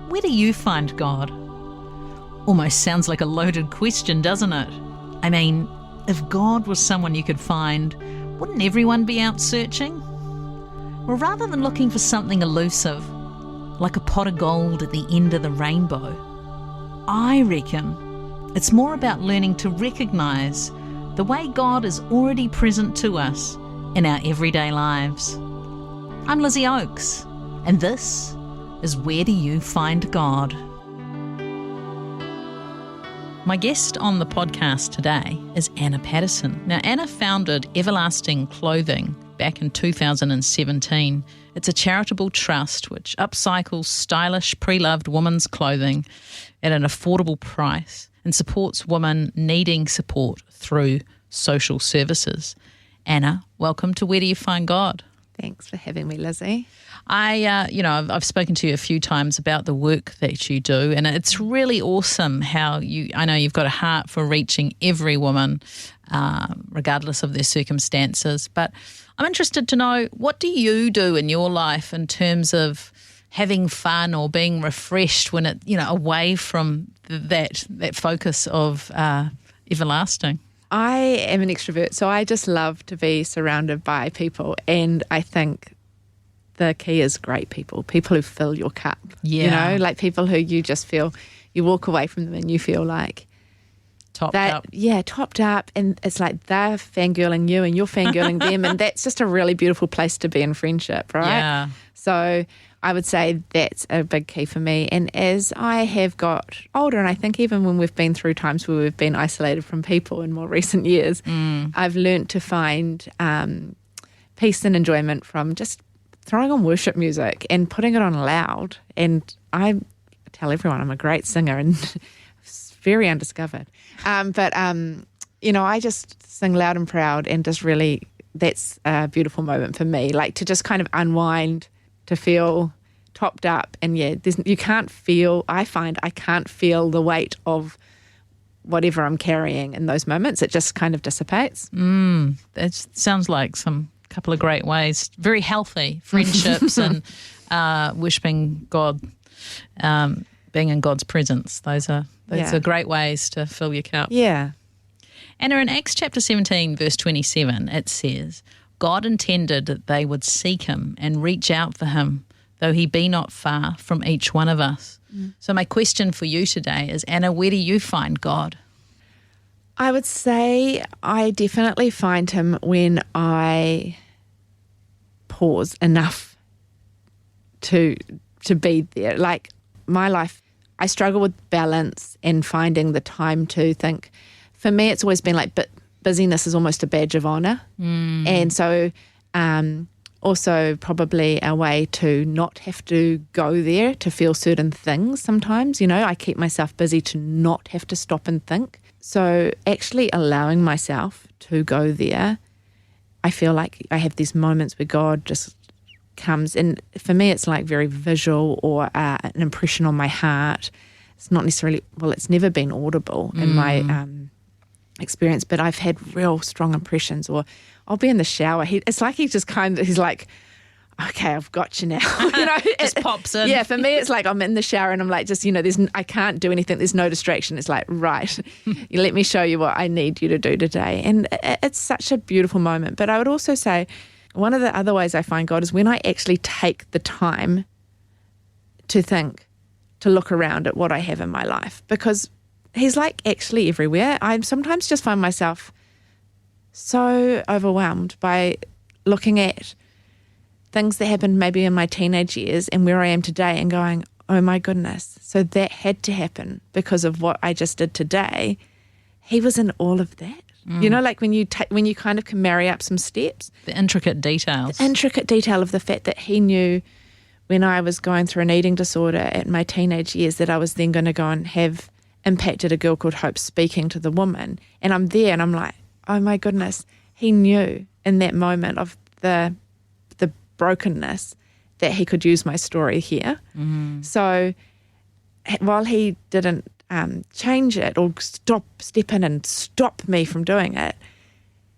Where do you find God? Almost sounds like a loaded question, doesn't it? I mean, if God was someone you could find, wouldn't everyone be out searching? Well, rather than looking for something elusive, like a pot of gold at the end of the rainbow, I reckon it's more about learning to recognise the way God is already present to us in our everyday lives. I'm Lizzie Oakes, and this is Where Do You Find God? My guest on the podcast today is Anna Paterson. Now, Anna founded Everlasting Clothing back in 2017. It's a charitable trust which upcycles stylish, preloved women's clothing at an affordable price and supports women needing support through social services. Anna, welcome to Where Do You Find God? Thanks for having me, Lizzie. I've spoken to you a few times about the work that you do, and it's really awesome how I know you've got a heart for reaching every woman, regardless of their circumstances. But I'm interested to know, what do you do in your life in terms of having fun or being refreshed when away from that focus of everlasting? I am an extrovert, so I just love to be surrounded by people, and I think the key is great people who fill your cup. Yeah. Like people who you just feel, you walk away from them and you feel like topped up. Yeah, topped up, and it's like they're fangirling you and you're fangirling them, and that's just a really beautiful place to be in friendship, right? Yeah. So I would say that's a big key for me. And as I have got older, and I think even when we've been through times where we've been isolated from people in more recent years, I've learned to find peace and enjoyment from just throwing on worship music and putting it on loud. And I tell everyone I'm a great singer and very undiscovered. I just sing loud and proud, and just really, that's a beautiful moment for me, like to just kind of unwind, to feel topped up. And I find I can't feel the weight of whatever I'm carrying in those moments. It just kind of dissipates. That sounds like couple of great ways, very healthy friendships and worshiping God, being in God's presence. Those are great ways to fill your cup. Yeah. And in Acts chapter 17, verse 27, it says, God intended that they would seek him and reach out for him, though he be not far from each one of us. So my question for you today is, Anna, where do you find God? I would say I definitely find him when I pause enough to be there. Like my life, I struggle with balance and finding the time to think. For me, it's always been like busyness is almost a badge of honour. And so also probably a way to not have to go there to feel certain things sometimes. I keep myself busy to not have to stop and think. So actually allowing myself to go there, I feel like I have these moments where God just comes. And for me, it's like very visual or an impression on my heart. It's not necessarily, it's never been audible in my experience, but I've had real strong impressions. Or I'll be in the shower. It's like he's like, okay, I've got you now. Just pops in. Yeah, for me, it's like I'm in the shower and I'm like, I can't do anything. There's no distraction. It's like, right, you let me show you what I need you to do today. And it's such a beautiful moment. But I would also say one of the other ways I find God is when I actually take the time to think, to look around at what I have in my life, because he's like actually everywhere. I sometimes just find myself so overwhelmed by looking at things that happened maybe in my teenage years and where I am today and going, oh my goodness, so that had to happen because of what I just did today. He was in all of that. Like when you kind of can marry up some steps. The intricate details. The intricate detail of the fact that he knew when I was going through an eating disorder at my teenage years that I was then going to go and have impacted a girl called Hope speaking to the woman. And I'm there and I'm like, oh my goodness, he knew in that moment of the brokenness that he could use my story here. So while he didn't change it or step in and stop me from doing it,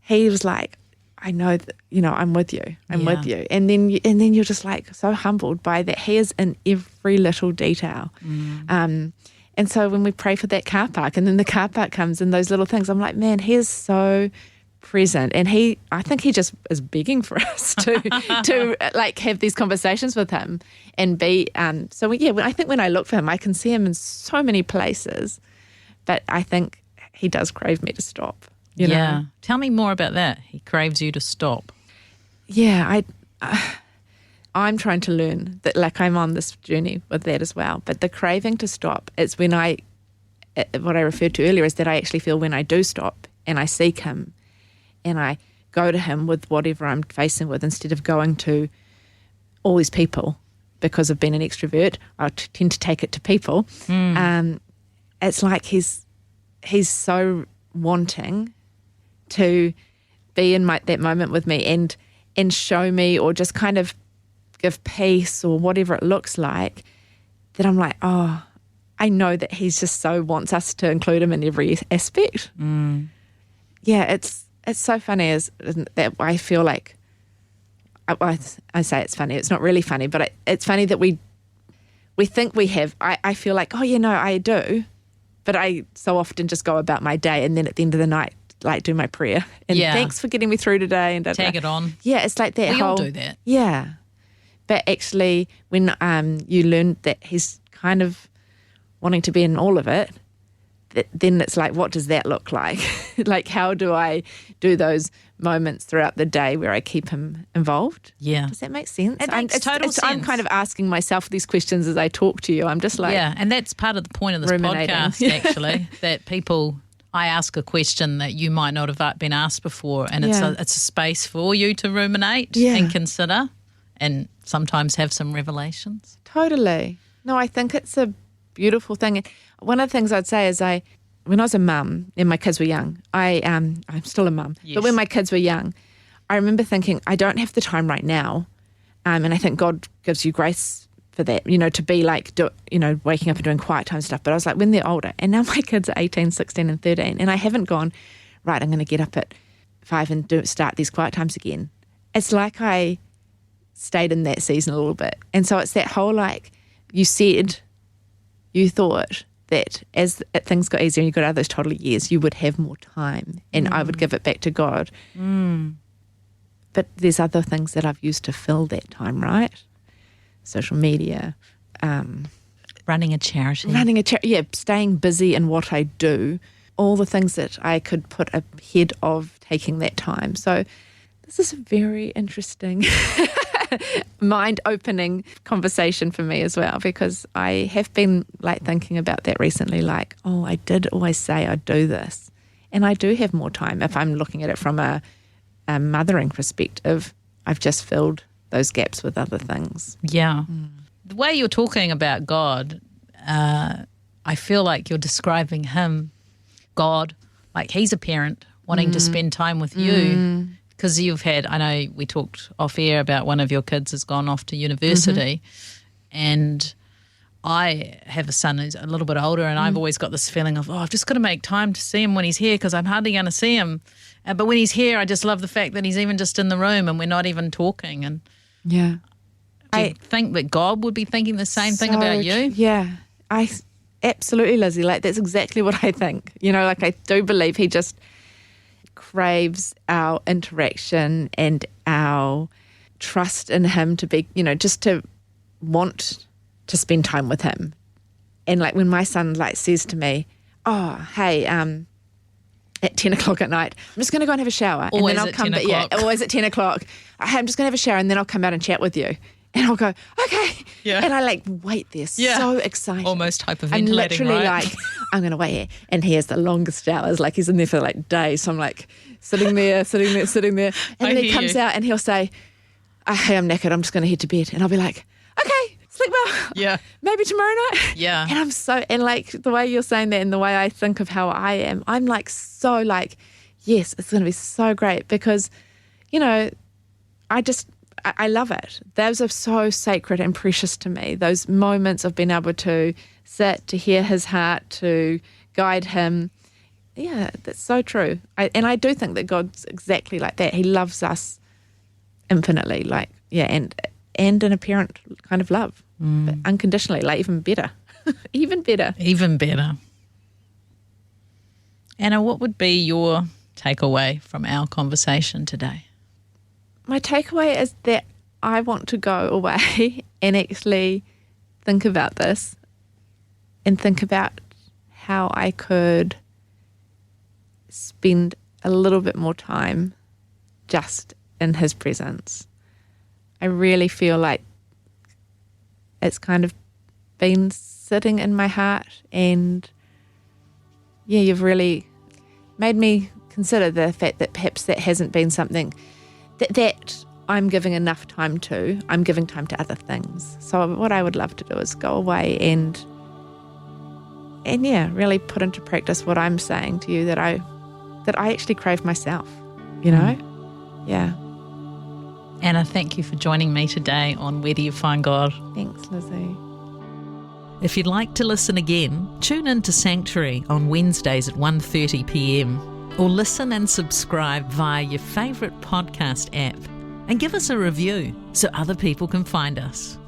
he was like, I know that, I'm with you. I'm Yeah. with you. And then you're just like so humbled by that. He is in every little detail. And so when we pray for that car park, and then the car park comes and those little things, I'm like, man, he is so present. And I think he just is begging for us to like have these conversations with him and be. I think when I look for him, I can see him in so many places, but I think he does crave me to stop. You know? Tell me more about that. He craves you to stop. Yeah, I'm trying to learn that, like, I'm on this journey with that as well. But the craving to stop is when what I referred to earlier is that I actually feel when I do stop and I seek him and I go to him with whatever I'm facing with, instead of going to all these people, because I've been an extrovert, I tend to take it to people. It's like he's so wanting to be in that moment with me and show me, or just kind of give peace or whatever it looks like, that I'm like, oh, I know that he's just so wants us to include him in every aspect. Yeah, it's so funny that I feel like, I say it's funny, it's not really funny, but it's funny that we think we have. I feel like, oh, I do, but I so often just go about my day, and then at the end of the night, like, do my prayer and thanks for getting me through today, and tag it on. Yeah, it's like that. We all do that. Yeah, but actually, when you learn that he's kind of wanting to be in all of it, then it's like, what does that look like? Like, how do I do those moments throughout the day where I keep him involved? Yeah. Does that make sense? It makes total sense. I'm kind of asking myself these questions as I talk to you. I'm just like, yeah, and that's part of the point of this ruminating. podcast, actually, that I ask a question that you might not have been asked before, and it's a space for you to ruminate and consider, and sometimes have some revelations. Totally. No, I think it's a beautiful thing. One of the things I'd say is when I was a mum and my kids were young, I'm still a mum, but when my kids were young, I remember thinking, I don't have the time right now, and I think God gives you grace for that, to be like, waking up and doing quiet time stuff. But I was like, when they're older, and now my kids are 18, 16 and 13, and I haven't gone, right, I'm going to get up at 5 and start these quiet times again. It's like I stayed in that season a little bit. And so it's that whole, like, you thought that as things got easier and you got out of those toddler years, you would have more time, and I would give it back to God. But there's other things that I've used to fill that time, right? Social media, running a charity, staying busy in what I do, all the things that I could put ahead of taking that time. So this is a very interesting, mind-opening conversation for me as well, because I have been like thinking about that recently, like, oh, I did always say I'd do this, and I do have more time if I'm looking at it from a mothering perspective. I've just filled those gaps with other things. Yeah. The way you're talking about God, I feel like you're describing him, God, like he's a parent wanting to spend time with you, because you've had, I know we talked off air about one of your kids has gone off to university, and I have a son who's a little bit older, and I've always got this feeling of, I've just got to make time to see him when he's here, because I'm hardly going to see him. But when he's here, I just love the fact that he's even just in the room and we're not even talking. And yeah. Do you think that God would be thinking the same thing about you? Yeah, I absolutely, Lizzie. Like, that's exactly what I think. Like, I do believe he just craves our interaction and our trust in him to be, just to want to spend time with him. And like, when my son like says to me, oh, hey, at 10 o'clock at night, I'm just going to go and have a shower. Always and then I'll come back. Yeah, always at 10 o'clock. I'm just going to have a shower, and then I'll come out and chat with you. And I'll go, okay. Yeah. And I like wait there, so excited. Almost hyperventilating, I'm literally right? like, I'm going to wait here. And he has the longest showers. Like, he's in there for like days. So I'm like sitting there. And then he comes out and he'll say, hey, I'm knackered. I'm just going to head to bed. And I'll be like, okay, sleep well. Yeah. Maybe tomorrow night. Yeah. And like the way you're saying that and the way I think of how I am, I'm like so like, yes, it's going to be so great, because, I love it. Those are so sacred and precious to me. Those moments of being able to sit, to hear his heart, to guide him Yeah, that's so true. And I do think that God's exactly like that. He loves us infinitely, like, yeah, and in a parent kind of love, but unconditionally, like even better, even better. Even better. Anna, what would be your takeaway from our conversation today? My takeaway is that I want to go away and actually think about this and think about how I could spend a little bit more time just in his presence. I really feel like it's kind of been sitting in my heart, and yeah, you've really made me consider the fact that perhaps that hasn't been something that I'm giving enough time to. I'm giving time to other things. So what I would love to do is go away and yeah, really put into practice what I'm saying to you that I actually crave myself, you know? Yeah. Anna, thank you for joining me today on Where Do You Find God? Thanks, Lizzie. If you'd like to listen again, tune in to Sanctuary on Wednesdays at 1:30 p.m, or listen and subscribe via your favourite podcast app, and give us a review so other people can find us.